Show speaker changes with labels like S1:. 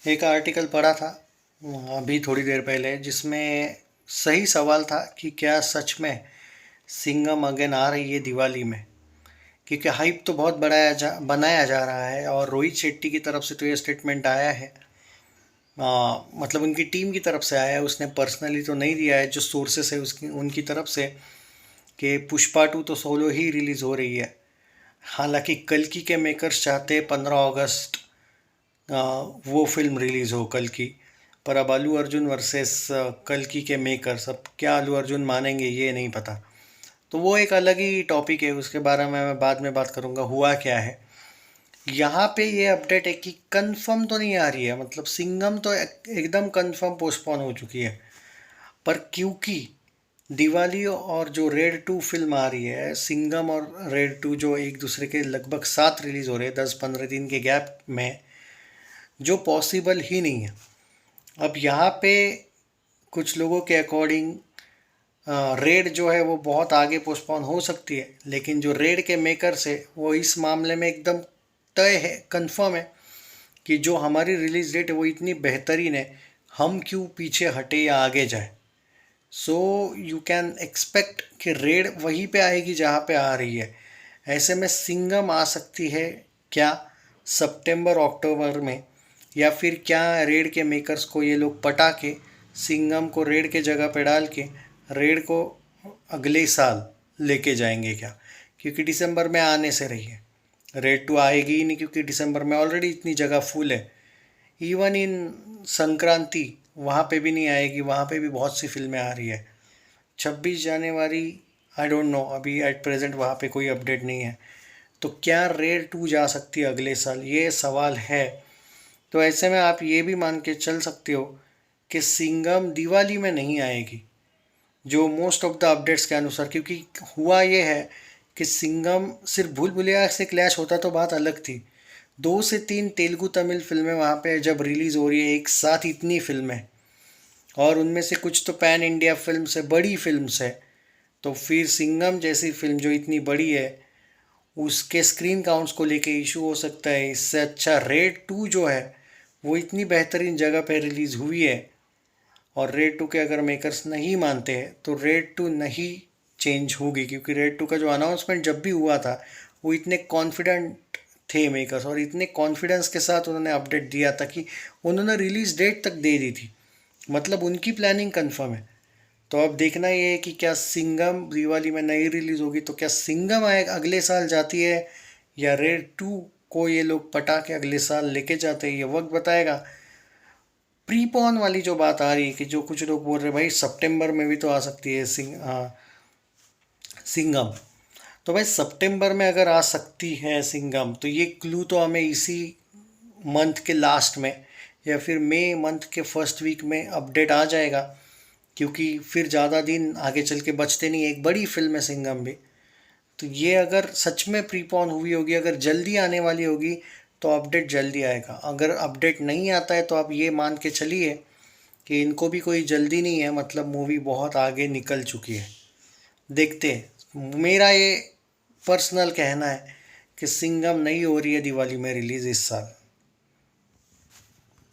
S1: एक आर्टिकल पढ़ा था अभी थोड़ी देर पहले, जिसमें सही सवाल था कि क्या सच में सिंघम अगेन आ रही है दिवाली में। क्योंकि हाइप तो बहुत बनाया जा रहा है, और रोहित शेट्टी की तरफ से तो ये स्टेटमेंट आया है। मतलब उनकी टीम की तरफ से आया है, उसने पर्सनली तो नहीं दिया है। जो सोर्सेस है उसकी उनकी तरफ से कि पुष्पा 2 तो सोलो ही रिलीज़ हो रही है। हालांकि कल्कि के मेकर्स चाहते हैं 15 अगस्त वो फिल्म रिलीज़ हो कल की। पर अब अल्लू अर्जुन वर्सेस कल्कि के मेकर्स, अब क्या अल्लू अर्जुन मानेंगे ये नहीं पता। तो वो एक अलग ही टॉपिक है, उसके बारे में मैं बाद में बात करूँगा। हुआ क्या है यहाँ पे, ये अपडेट है कि कंफर्म तो नहीं आ रही है, मतलब सिंघम तो एकदम कंफर्म पोस्टपोन हो चुकी है। पर क्योंकि दिवाली और जो रेड 2 फिल्म आ रही है, सिंघम और रेड 2 जो एक दूसरे के लगभग साथ रिलीज़ हो रहे हैं 10-15 दिन के गैप में, जो पॉसिबल ही नहीं है। अब यहाँ पे कुछ लोगों के अकॉर्डिंग रेड जो है वो बहुत आगे पोस्टपोन हो सकती है, लेकिन जो रेड के मेकर्स है वो इस मामले में एकदम तय है, कंफर्म है कि जो हमारी रिलीज डेट है वो इतनी बेहतरीन है, हम क्यों पीछे हटे या आगे जाए। सो यू कैन एक्सपेक्ट कि रेड वहीं पे आएगी जहाँ पे आ रही है। ऐसे में सिंघम आ सकती है क्या सितंबर अक्टूबर में, या फिर क्या रेड के मेकर्स को ये लोग पटा के सिंघम को रेड के जगह पे डाल के रेड को अगले साल लेके जाएंगे क्या। क्योंकि दिसंबर में आने से रही है, रेड 2 आएगी ही नहीं, क्योंकि दिसंबर में ऑलरेडी इतनी जगह फुल है। इवन इन संक्रांति वहाँ पे भी नहीं आएगी, वहाँ पे भी बहुत सी फिल्में आ रही है। 26 जनवरी, आई डोंट नो, अभी एट प्रेजेंट वहाँ पे कोई अपडेट नहीं है। तो क्या रेड 2 जा सकती है अगले साल, ये सवाल है। तो ऐसे में आप ये भी मान के चल सकते हो कि सिंघम दिवाली में नहीं आएगी, जो मोस्ट ऑफ द अपडेट्स के अनुसार। क्योंकि हुआ ये है कि सिंघम सिर्फ भूल भुलैया से क्लैश होता तो बात अलग थी। 2 से 3 तेलुगु तमिल फिल्में वहाँ पे जब रिलीज़ हो रही है एक साथ, इतनी फिल्में, और उनमें से कुछ तो पैन इंडिया फिल्म है, बड़ी फिल्म है, तो फिर सिंघम जैसी फिल्म जो इतनी बड़ी है उसके स्क्रीन काउंट्स को लेके इशू हो सकता है। इससे अच्छा रेड 2 जो है वो इतनी बेहतरीन जगह पे रिलीज़ हुई है, और रेड 2 के अगर मेकर्स नहीं मानते हैं तो रेड 2 नहीं चेंज होगी। क्योंकि रेड 2 का जो अनाउंसमेंट जब भी हुआ था वो इतने कॉन्फिडेंट थे मेकर्स, और इतने कॉन्फिडेंस के साथ उन्होंने अपडेट दिया था कि उन्होंने रिलीज़ डेट तक दे दी थी, मतलब उनकी प्लानिंग कंफर्म है। तो अब देखना ये है कि क्या सिंघम दिवाली में नहीं रिलीज़ होगी, तो क्या सिंघम आए अगले साल जाती है, या रेड 2 को ये लोग पटा के अगले साल लेके जाते हैं, ये वक्त बताएगा। प्रीपोन वाली जो बात आ रही है कि जो कुछ लोग बोल रहे हैं भाई सितंबर में भी तो आ सकती है सिंघम, तो भाई सितंबर में अगर आ सकती है सिंघम तो ये क्लू तो हमें इसी मंथ के लास्ट में या फिर मई मंथ के फर्स्ट वीक में अपडेट आ जाएगा। क्योंकि फिर ज़्यादा दिन आगे चल के बचते नहीं, एक बड़ी फिल्म है सिंघम भी। तो ये अगर सच में प्रीपोन हुई होगी, अगर जल्दी आने वाली होगी, तो अपडेट जल्दी आएगा। अगर अपडेट नहीं आता है तो आप ये मान के चलिए कि इनको भी कोई जल्दी नहीं है, मतलब मूवी बहुत आगे निकल चुकी है। देखते हैं, मेरा ये पर्सनल कहना है कि सिंघम नहीं हो रही है दिवाली में रिलीज़ इस साल।